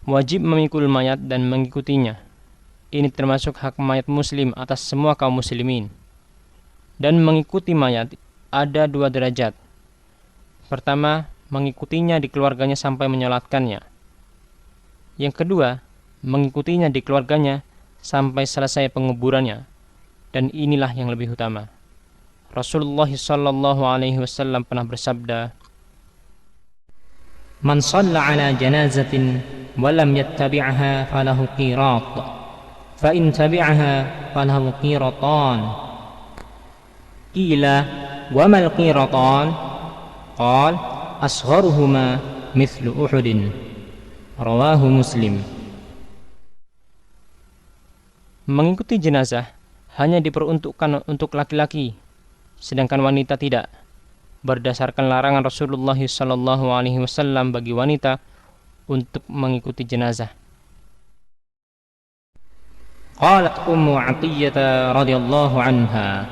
wajib memikul mayat dan mengikutinya. Ini termasuk hak mayat muslim atas semua kaum muslimin. Dan mengikuti mayat ada 2 derajat. Pertama, mengikutinya di keluarganya sampai menyolatkannya. Yang kedua, mengikutinya di keluarganya sampai selesai penguburannya. Dan inilah yang lebih utama. Rasulullah sallallahu alaihi wasallam pernah bersabda, "Man shalla ala janazatin wa lam yattabi'ha falahu qirat, fa in tabi'aha falahu qiratan." Qila, "Wa mal qiratan?" Qala, "Asgharuhuma mithlu Uhudin." Rawahu Muslim. Mengikuti jenazah hanya diperuntukkan untuk laki-laki, sedangkan wanita tidak, berdasarkan larangan Rasulullah sallallahu alaihi wasallam bagi wanita untuk mengikuti jenazah. Qalat Ummu Athiyyah radhiyallahu anha,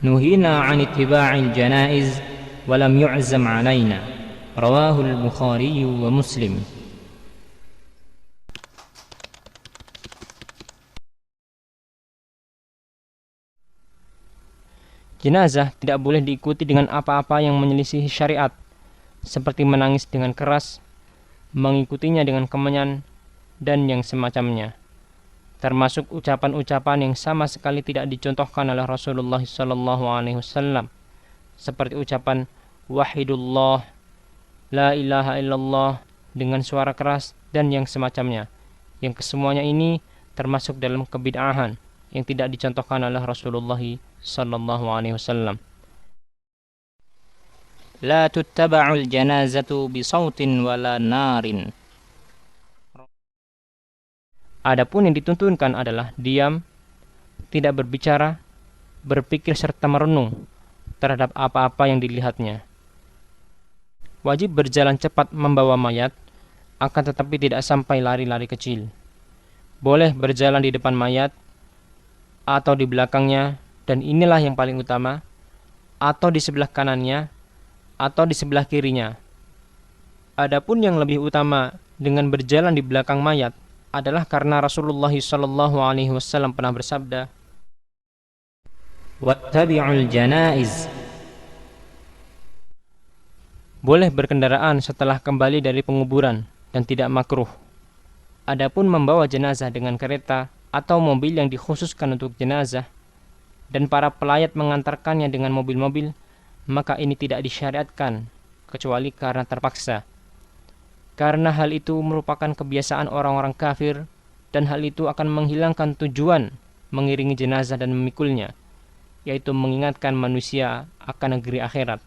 "Nuhina 'an ittiba'il janaiz wa lam yu'zam 'alaina." Rawahu al-Bukhari wa Muslim. Jenazah tidak boleh diikuti dengan apa-apa yang menyelisihi syariat, seperti menangis dengan keras, mengikutinya dengan kemenyan, dan yang semacamnya. Termasuk ucapan-ucapan yang sama sekali tidak dicontohkan oleh Rasulullah SAW, seperti ucapan Wahidullah, La ilaha illallah dengan suara keras, dan yang semacamnya. Yang kesemuanya ini termasuk dalam kebid'ahan yang tidak dicontohkan oleh Rasulullah sallallahu alaihi wasallam. La tuttaba'ul janazatu bisautin wala narin. Adapun yang dituntunkan adalah diam, tidak berbicara, berpikir serta merenung terhadap apa-apa yang dilihatnya. Wajib berjalan cepat membawa mayat, akan tetapi tidak sampai lari-lari kecil. Boleh berjalan di depan mayat atau di belakangnya, dan inilah yang paling utama, atau di sebelah kanannya atau di sebelah kirinya. Adapun yang lebih utama dengan berjalan di belakang mayat adalah karena Rasulullah SAW pernah bersabda, "Wattabi'ul janaiz." Boleh berkendaraan setelah kembali dari penguburan dan tidak makruh. Adapun membawa jenazah dengan kereta atau mobil yang dikhususkan untuk jenazah dan para pelayat mengantarkannya dengan mobil-mobil, maka ini tidak disyariatkan kecuali karena terpaksa. Karena hal itu merupakan kebiasaan orang-orang kafir, dan hal itu akan menghilangkan tujuan mengiringi jenazah dan memikulnya, yaitu mengingatkan manusia akan negeri akhirat.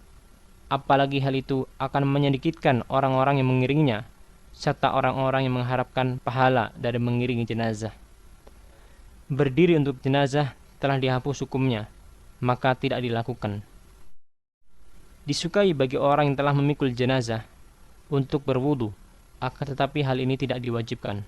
Apalagi hal itu akan menyedikitkan orang-orang yang mengiringinya, serta orang-orang yang mengharapkan pahala dari mengiringi jenazah. Berdiri untuk jenazah telah dihapus hukumnya, maka tidak dilakukan. Disukai bagi orang yang telah memikul jenazah untuk berwudu, akan tetapi hal ini tidak diwajibkan.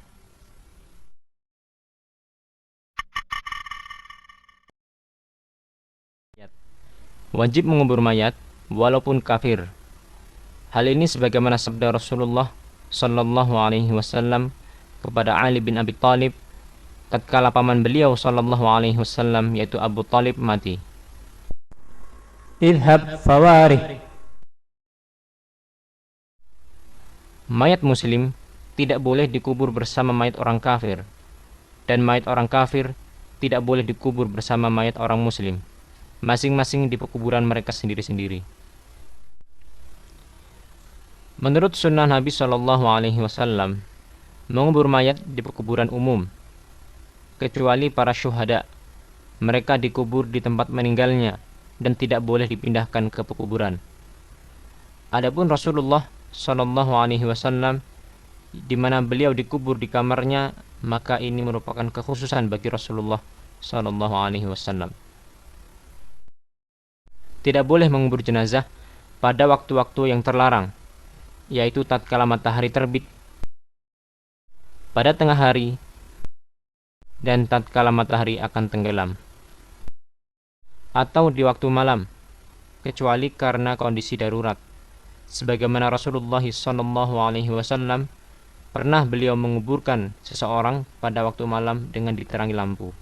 Wajib mengubur mayat walaupun kafir. Hal ini sebagaimana sabda Rasulullah sallallahu alaihi wasallam kepada Ali bin Abi Thalib tatkala paman beliau sallallahu alaihi wasallam yaitu Abu Thalib mati. Idhab fawarih. Mayat muslim tidak boleh dikubur bersama mayat orang kafir, dan mayat orang kafir tidak boleh dikubur bersama mayat orang muslim, masing-masing di pekuburan mereka sendiri-sendiri. Menurut sunnah Nabi sallallahu alaihi wasallam, mengubur mayat di pekuburan umum, kecuali para syuhada. Mereka dikubur di tempat meninggalnya dan tidak boleh dipindahkan ke pekuburan. Adapun Rasulullah sallallahu alaihi wasallam, di mana beliau dikubur di kamarnya, maka ini merupakan kekhususan bagi Rasulullah sallallahu alaihi wasallam. Tidak boleh mengubur jenazah pada waktu-waktu yang terlarang, yaitu tatkala matahari terbit, pada tengah hari, dan tatkala matahari akan tenggelam, atau di waktu malam, kecuali karena kondisi darurat, sebagaimana Rasulullah SAW pernah beliau menguburkan seseorang pada waktu malam dengan diterangi lampu.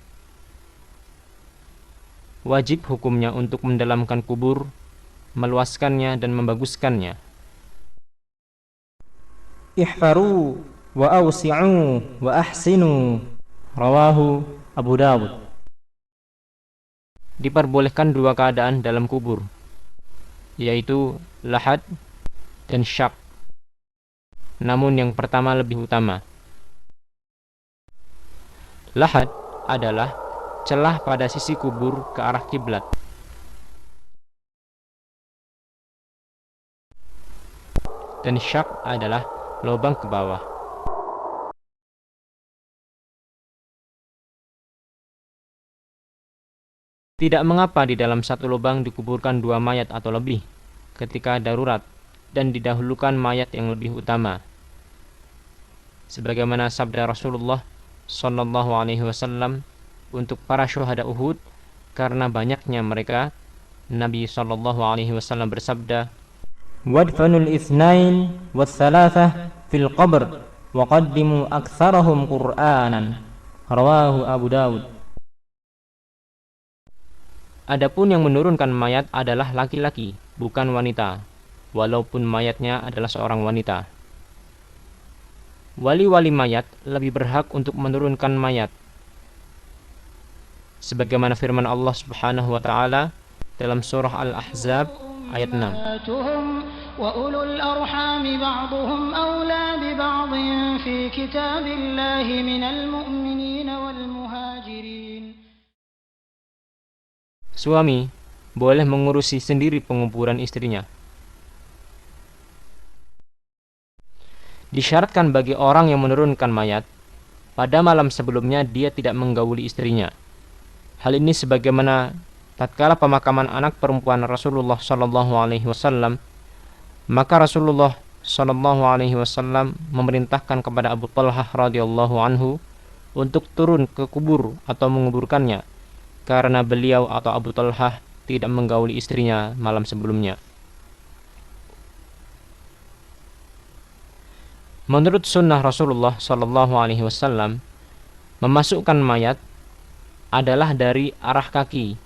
Wajib hukumnya untuk mendalamkan kubur, meluaskannya dan membaguskannya. Ihfaru wa awsi'u wa ahsinu. Rawahu Abu Dawud. Diperbolehkan dua keadaan dalam kubur, yaitu lahad dan syak. Namun yang pertama lebih utama. Lahad adalah celah pada sisi kubur ke arah kiblat. Dan syak adalah lubang ke bawah. Tidak mengapa di dalam satu lubang dikuburkan dua mayat atau lebih ketika darurat dan didahulukan mayat yang lebih utama. Sebagaimana sabda Rasulullah sallallahu alaihi wasallam untuk para syuhada Uhud, karena banyaknya mereka, Nabi sallallahu alaihi wasallam bersabda, Wadfanul ithnain wathalathah fil qabr wa qaddimu aktsarahum Qur'anan. Rawahu Abu Dawud. adapun yang menurunkan mayat adalah laki-laki, bukan wanita, walaupun mayatnya adalah seorang wanita. Wali-wali mayat lebih berhak untuk menurunkan mayat, sebagaimana firman Allah Subhanahu wa taala dalam surah Al-Ahzab ayat 6. وَأُولُو الْأَرْحَامِ بَعْضُهُمْ أَوْلَى بِبَعْضٍ فِي كِتَابِ اللَّهِ مِنَ الْمُؤْمِنِينَ وَالْمُهَاجِرِينَ. Suami boleh mengurusi sendiri penguburan istrinya. Disyaratkan bagi orang yang menurunkan mayat, pada malam sebelumnya dia tidak menggauli istrinya. Hal ini sebagaimana tatkala pemakaman anak perempuan Rasulullah sallallahu alaihi wasallam, maka Rasulullah sallallahu alaihi wasallam memerintahkan kepada Abu Talhah radhiyallahu anhu untuk turun ke kubur atau menguburkannya, karena beliau atau Abu Talhah tidak menggauli istrinya malam sebelumnya. Menurut sunnah Rasulullah sallallahu alaihi wasallam, memasukkan mayat adalah dari arah kaki.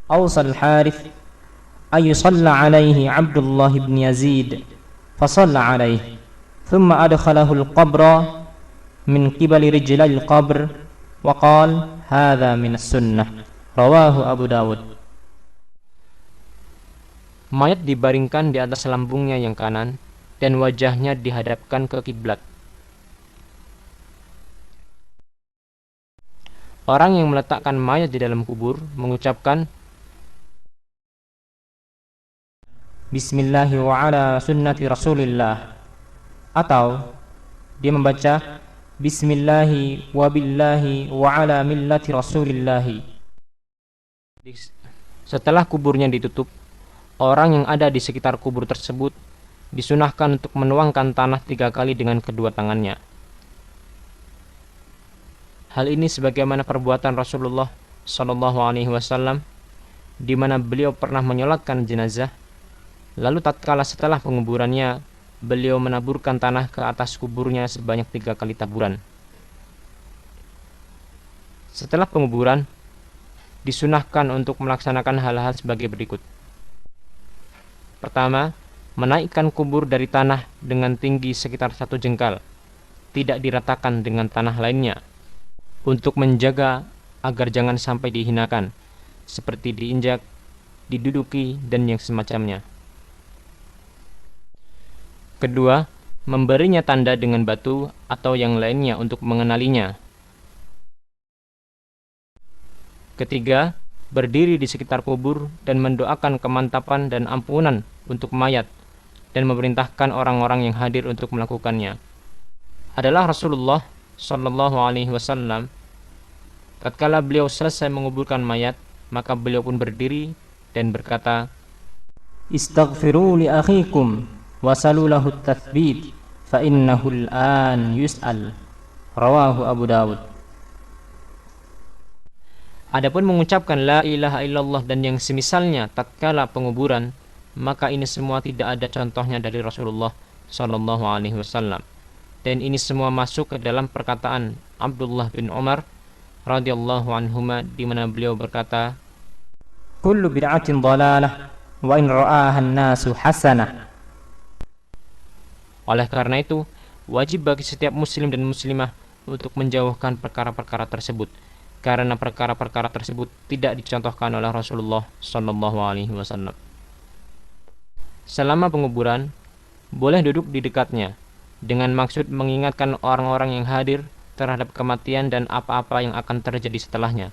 أوصى الحارث أن يصلى عليه عبد الله بن يزيد فصلى عليه ثم أدخله القبر من قبل رجلي القبر وقال هذا من السنة. رواه أبو داود. Mayat dibaringkan di atas lambungnya yang kanan dan wajahnya dihadapkan ke kiblat. Orang yang meletakkan mayat di dalam kubur mengucapkan Bismillahi wa ala sunnati Rasulillah, atau dia membaca Bismillahi wa billahi wa ala millati Rasulillahi. Setelah kuburnya ditutup, orang yang ada di sekitar kubur tersebut disunahkan untuk menuangkan tanah 3 kali dengan kedua tangannya. Hal ini sebagaimana perbuatan Rasulullah sallallahu alaihi wasallam, di mana beliau pernah menyolatkan jenazah, lalu tatkala setelah penguburannya beliau menaburkan tanah ke atas kuburnya sebanyak 3 kali taburan. Setelah penguburan, disunahkan untuk melaksanakan hal-hal sebagai berikut. Pertama, menaikkan kubur dari tanah dengan tinggi sekitar 1 jengkal, tidak diratakan dengan tanah lainnya, untuk menjaga agar jangan sampai dihinakan, seperti diinjak, diduduki, dan yang semacamnya. Kedua, memberinya tanda dengan batu atau yang lainnya untuk mengenalinya. Ketiga, berdiri di sekitar kubur dan mendoakan kemantapan dan ampunan untuk mayat dan memerintahkan orang-orang yang hadir untuk melakukannya. Adalah Rasulullah sallallahu alaihi wasallam, tatkala beliau selesai menguburkan mayat, maka beliau pun berdiri dan berkata, Istaghfiru li akhikum wasalu lahu at-tathbit fa innahu al-an yus'al. Rawahu Abu Dawud. Adapun mengucapkan la ilaha illallah dan yang semisalnya tatkala penguburan, maka ini semua tidak ada contohnya dari Rasulullah sallallahu alaihi wasallam. Dan ini semua masuk ke dalam perkataan Abdullah bin Umar radhiyallahu anhuma, di mana beliau berkata, kullu bid'atin dhalalah wa in ra'aha an-nasu hasanah. oleh karena itu wajib bagi setiap muslim dan muslimah untuk menjauhkan perkara-perkara tersebut, karena perkara-perkara tersebut tidak dicontohkan oleh Rasulullah sallallahu alaihi wasallam. Selama penguburan, boleh duduk di dekatnya dengan maksud mengingatkan orang-orang yang hadir terhadap kematian dan apa-apa yang akan terjadi setelahnya.